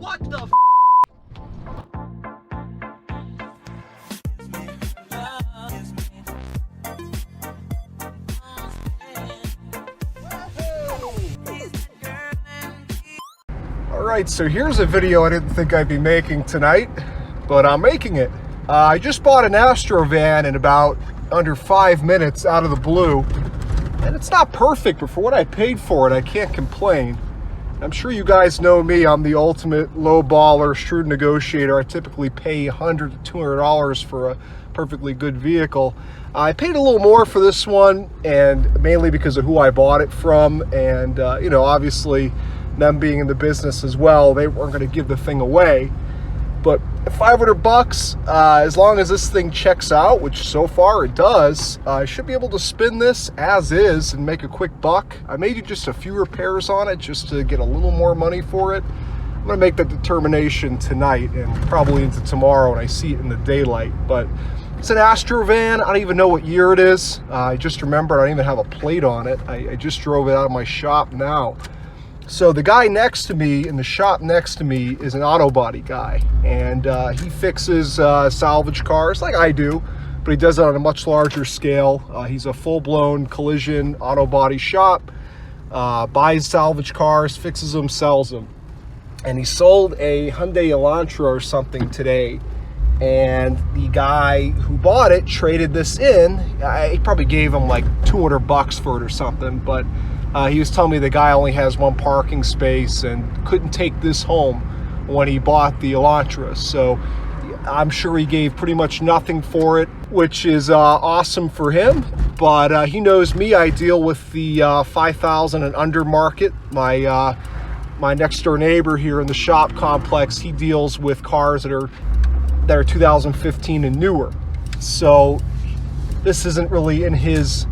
What the f? Alright, so here's a video I didn't think I'd be making tonight, but I'm making it. I just bought an Astro van in about under 5 minutes out of the blue, and it's not perfect, but for what I paid for it, I can't complain. I'm sure you guys know me. I'm the ultimate low baller, shrewd negotiator. I typically pay $100 to $200 for a perfectly good vehicle. I paid a little more for this one, and mainly because of who I bought it from, and you know, obviously them being in the business as well, they weren't going to give the thing away. But $500, as long as this thing checks out, which so far it does, I should be able to spin this as is and make a quick buck. I may do just a few repairs on it just to get a little more money for it. I'm going to make that determination tonight and probably into tomorrow when I see it in the daylight. But it's an Astro van. I don't even know what year it is. I just remembered I don't even have a plate on it. I just drove it out of my shop now. So the guy next to me, in the shop next to me, is an auto body guy, and he fixes salvage cars like I do, but he does it on a much larger scale. He's a full-blown collision auto body shop, buys salvage cars, fixes them, sells them. And he sold a Hyundai Elantra or something today, and the guy who bought it traded this in. He probably gave him like $200 for it or something, but he was telling me the guy only has one parking space and couldn't take this home when he bought the Elantra. So I'm sure he gave pretty much nothing for it, which is awesome for him. But he knows me. I deal with the 5,000 and under market. My next door neighbor here in the shop complex, he deals with cars that are 2015 and newer. So this isn't really in his.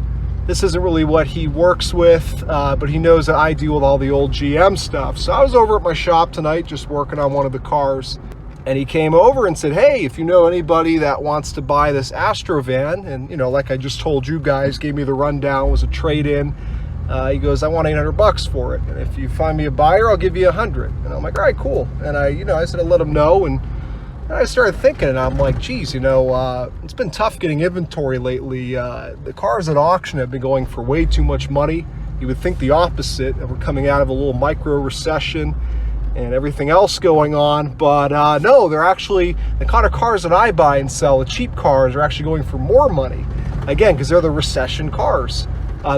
This isn't really what he works with, but he knows that I deal with all the old GM stuff. So I was over at my shop tonight just working on one of the cars, and he came over and said, hey, if you know anybody that wants to buy this Astro van, and you know, like I just told you guys, gave me the rundown, was a trade-in. He goes, I want $800 for it, and if you find me a buyer, I'll give you $100. And I'm like, all right, cool. And I said I'd let him know, and I started thinking, and I'm like, geez, you know, it's been tough getting inventory lately. The cars at auction have been going for way too much money. You would think the opposite, and we're coming out of a little micro recession and everything else going on, but no, they're actually, the kind of cars that I buy and sell, the cheap cars, are actually going for more money. Again, because they're the recession cars.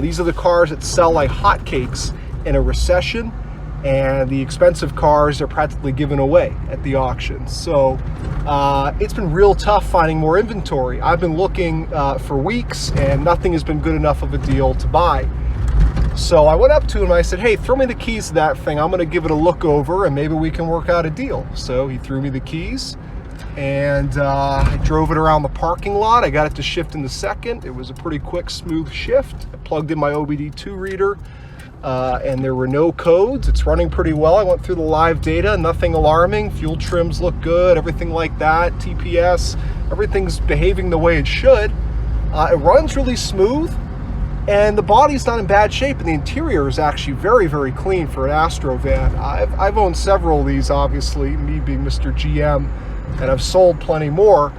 These are the cars that sell like hotcakes in a recession, and the expensive cars are practically given away at the auction. So it's been real tough finding more inventory. I've been looking for weeks, and nothing has been good enough of a deal to buy. So I went up to him and I said, hey, throw me the keys to that thing. I'm gonna give it a look over and maybe we can work out a deal. So he threw me the keys, and I drove it around the parking lot. I got it to shift in the second. It was a pretty quick, smooth shift. I plugged in my OBD2 reader, and there were no codes. It's running pretty well. I went through the live data, nothing alarming. Fuel trims look good, everything like that. TPS, everything's behaving the way it should. It runs really smooth, and the body's not in bad shape, and the interior is actually very, very clean for an Astro van. I've owned several of these, obviously, me being Mr. GM, and I've sold plenty more.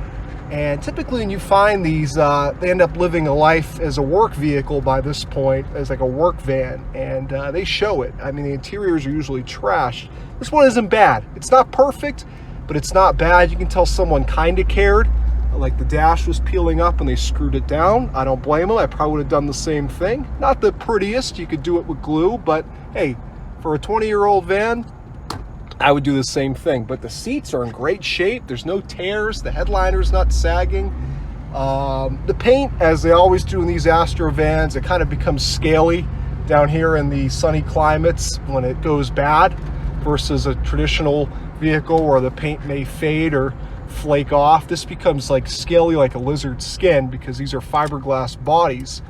And typically when you find these, they end up living a life as a work vehicle by this point, as like a work van, and they show it. I mean, the interiors are usually trashed. This one isn't bad. It's not perfect, but it's not bad. You can tell someone kind of cared. Like the dash was peeling up and they screwed it down. I don't blame them. I probably would have done the same thing. Not the prettiest. You could do it with glue, but hey, for a 20-year-old van, I would do the same thing. But the seats are in great shape. There's no tears. The headliner's not sagging. The paint, as they always do in these Astro vans, it kind of becomes scaly down here in the sunny climates when it goes bad, versus a traditional vehicle where the paint may fade or flake off. This becomes like scaly like a lizard's skin because these are fiberglass bodies.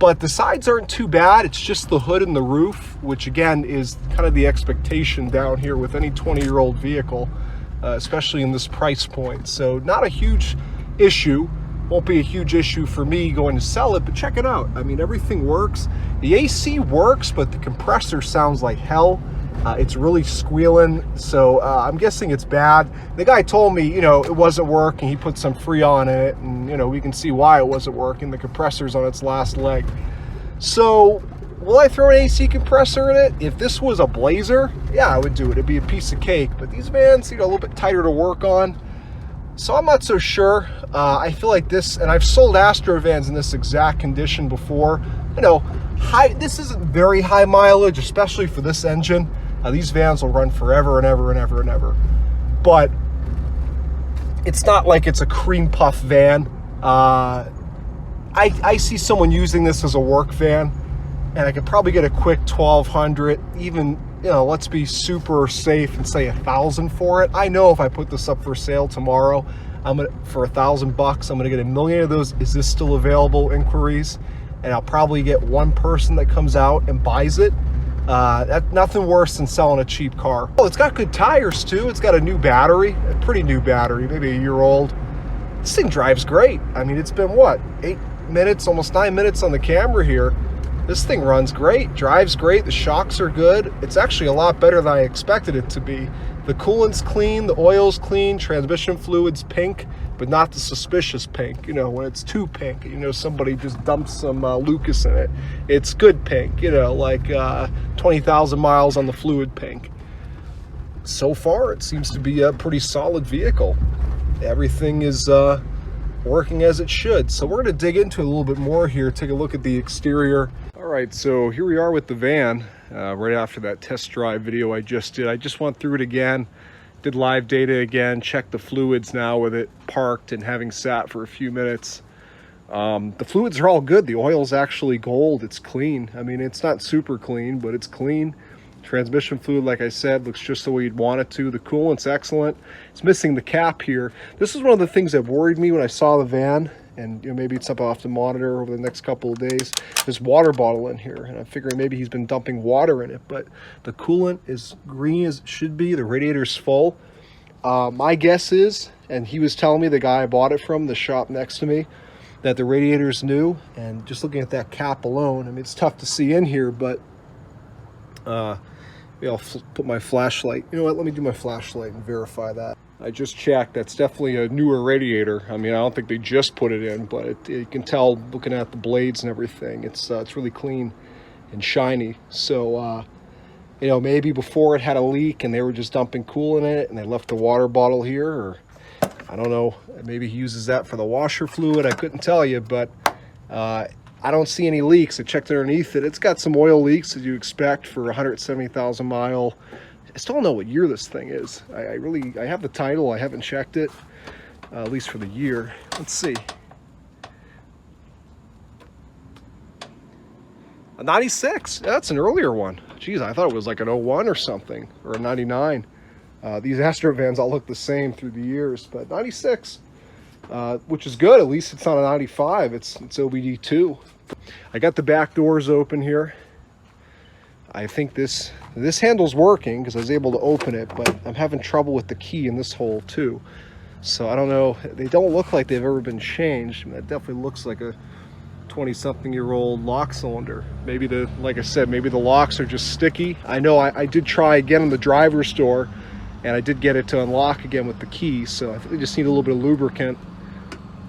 But the sides aren't too bad. It's just the hood and the roof, which again is kind of the expectation down here with any 20-year-old vehicle, especially in this price point. So not a huge issue. Won't be a huge issue for me going to sell it, but check it out. I mean, everything works. The AC works, but the compressor sounds like hell. It's really squealing, so I'm guessing it's bad. The guy told me, you know, it wasn't working. He put some Freon in it, and, you know, we can see why it wasn't working. The compressor's on its last leg. So, will I throw an AC compressor in it? If this was a Blazer, yeah, I would do it. It'd be a piece of cake. But these vans, you know, a little bit tighter to work on. So I'm not so sure. I feel like this, and I've sold Astro vans in this exact condition before. You know, this isn't very high mileage, especially for this engine. These vans will run forever and ever and ever and ever. But it's not like it's a cream puff van. I see someone using this as a work van, and I could probably get a quick 1,200, even, you know, let's be super safe and say 1,000 for it. I know if I put this up for sale tomorrow, for $1,000, I'm gonna get 1 million of those "is this still available" inquiries, and I'll probably get one person that comes out and buys it. That's nothing worse than selling a cheap car. Oh, it's got good tires too. It's got a new battery, a pretty new battery, maybe a year old. This thing drives great. I mean, it's been what, 8 minutes, almost 9 minutes on the camera here. This thing runs great, drives great, the shocks are good. It's actually a lot better than I expected it to be. The coolant's clean, the oil's clean, transmission fluid's pink, but not the suspicious pink. You know, when it's too pink, you know, somebody just dumped some Lucas in it. It's good pink, you know, like 20,000 miles on the fluid pink. So far, it seems to be a pretty solid vehicle. Everything is working as it should. So we're gonna dig into it a little bit more here, take a look at the exterior. All right, so here we are with the van, right after that test drive video I just did. I just went through it again, did live data again, checked the fluids now with it parked and having sat for a few minutes. The fluids are all good. The oil's actually gold, it's clean. I mean, it's not super clean, but it's clean. Transmission fluid, like I said, looks just the way you'd want it to. The coolant's excellent. It's missing the cap here. This is one of the things that worried me when I saw the van, and you know, maybe it's something I'll have to monitor over the next couple of days. There's water bottle in here, and I'm figuring maybe he's been dumping water in it, but the coolant is green as it should be. The radiator's full. My guess is, and he was telling me, the guy I bought it from, the shop next to me, that the radiator's new, and just looking at that cap alone, I mean, it's tough to see in here, but maybe I'll put my flashlight. You know what, let me do my flashlight and verify that. I just checked, that's definitely a newer radiator. I mean, I don't think they just put it in, but you can tell looking at the blades and everything, it's really clean and shiny. So, you know, maybe before it had a leak and they were just dumping coolant in it and they left the water bottle here, or I don't know, maybe he uses that for the washer fluid. I couldn't tell you, but I don't see any leaks. I checked underneath it. It's got some oil leaks as you expect for 170,000 mile. I still don't know what year this thing is. I have the title. I haven't checked it, at least for the year. Let's see. A 96. That's an earlier one. Geez, I thought it was like an 01 or something, or a 99. These Astro vans all look the same through the years, but 96. Which is good. At least it's not a 95. It's OBD2. I got the back doors open here. I think this handle's working because I was able to open it, but I'm having trouble with the key in this hole too. So I don't know. They don't look like they've ever been changed. I mean, that definitely looks like a 20-something-year-old lock cylinder. Maybe like I said, maybe the locks are just sticky. I know I did try again in the driver's door, and I did get it to unlock again with the key. So I think they just need a little bit of lubricant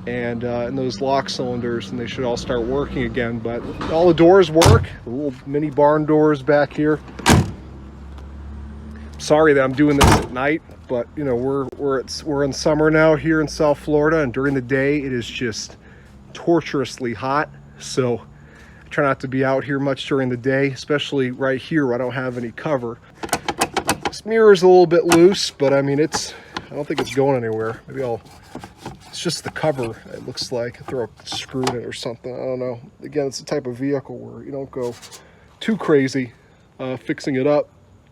and those lock cylinders, and they should all start working again. But all the doors work. The little mini barn doors back here. Sorry that I'm doing this at night, but you know, we're in summer now here in South Florida, and during the day it is just torturously hot. So I try not to be out here much during the day, especially right here where I don't have any cover. This mirror's a little bit loose, but I mean, I don't think it's going anywhere. Maybe it's just the cover, it looks like. I throw a screw in it or something, I don't know. Again, it's the type of vehicle where you don't go too crazy fixing it up.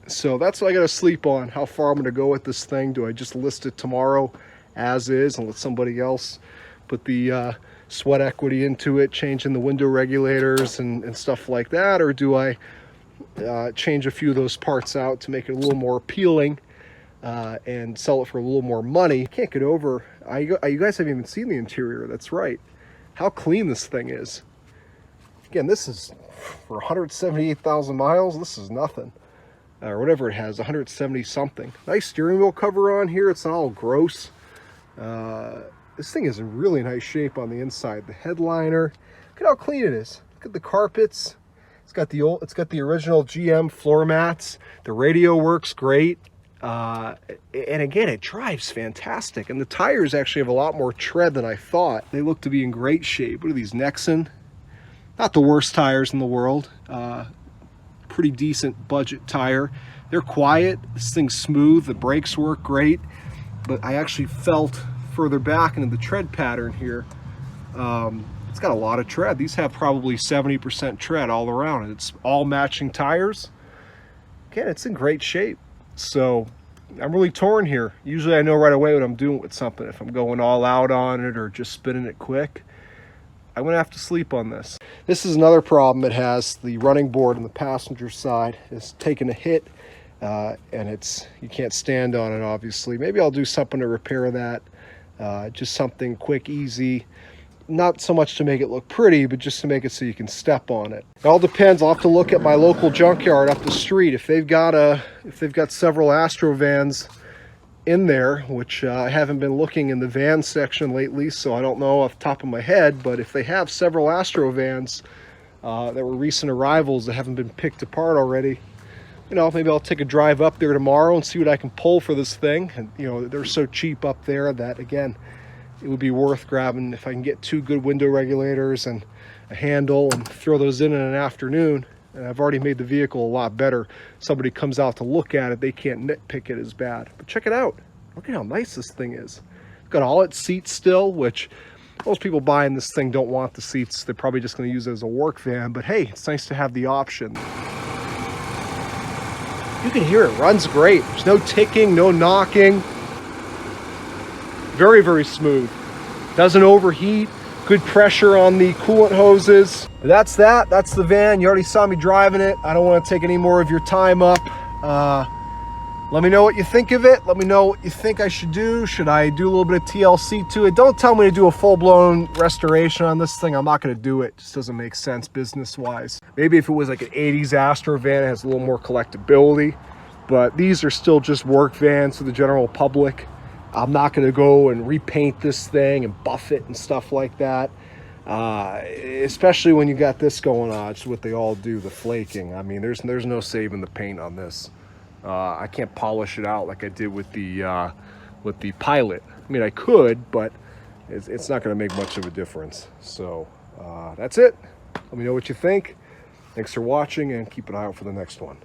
So that's what I gotta sleep on, how far I'm gonna go with this thing. Do I just list it tomorrow as is and let somebody else put the sweat equity into it, changing the window regulators and stuff like that? Or do I change a few of those parts out to make it a little more appealing and sell it for a little more money? I can't get over, you guys haven't even seen the interior. That's right, how clean this thing is. Again, this is for 178,000 miles, this is nothing. or whatever it has, 170 something. Nice steering wheel cover on here. It's not all gross. This thing is in really nice shape on the inside. The headliner, look at how clean it is. Look at the carpets. It's got the original GM floor mats. The radio works great. And again, it drives fantastic. And the tires actually have a lot more tread than I thought. They look to be in great shape. What are these, Nexen? Not the worst tires in the world. Pretty decent budget tire. They're quiet. This thing's smooth. The brakes work great. But I actually felt further back into the tread pattern here. It's got a lot of tread. These have probably 70% tread all around. It's all matching tires. Again, it's in great shape. So I'm really torn here. Usually I know right away what I'm doing with something. If I'm going all out on it or just spinning it quick, I'm gonna have to sleep on this. This is another problem it has. The running board on the passenger side is taking a hit, and you can't stand on it, obviously. Maybe I'll do something to repair that. Just something quick, easy. Not so much to make it look pretty, but just to make it so you can step on it. It all depends. I'll have to look at my local junkyard up the street. If they've got several Astro vans in there, which I haven't been looking in the van section lately, so I don't know off the top of my head, but if they have several Astro vans that were recent arrivals that haven't been picked apart already, you know, maybe I'll take a drive up there tomorrow and see what I can pull for this thing. And you know, they're so cheap up there that, again, it would be worth grabbing if I can get 2 good window regulators and a handle and throw those in an afternoon. And I've already made the vehicle a lot better. Somebody comes out to look at it, they can't nitpick it as bad. But check it out. Look at how nice this thing is. It's got all its seats still, which most people buying this thing don't want the seats. They're probably just going to use it as a work van. But hey, it's nice to have the option. You can hear it runs great. There's no ticking, no knocking. Very, very smooth. Doesn't overheat. Good pressure on the coolant hoses. But that's the van. You already saw me driving it. I don't want to take any more of your time up. Let me know what you think of it. Let me know what you think I should do. Should I do a little bit of TLC to it? Don't tell me to do a full-blown restoration on this thing. I'm not going to do it. It just doesn't make sense business-wise. Maybe if it was like an 80s Astro van, it has a little more collectability. But these are still just work vans for the general public. I'm not going to go and repaint this thing and buff it and stuff like that. Especially when you got this going on. It's what they all do, the flaking. I mean, there's no saving the paint on this. I can't polish it out like I did with the Pilot. I mean, I could, but it's not going to make much of a difference. So that's it. Let me know what you think. Thanks for watching, and keep an eye out for the next one.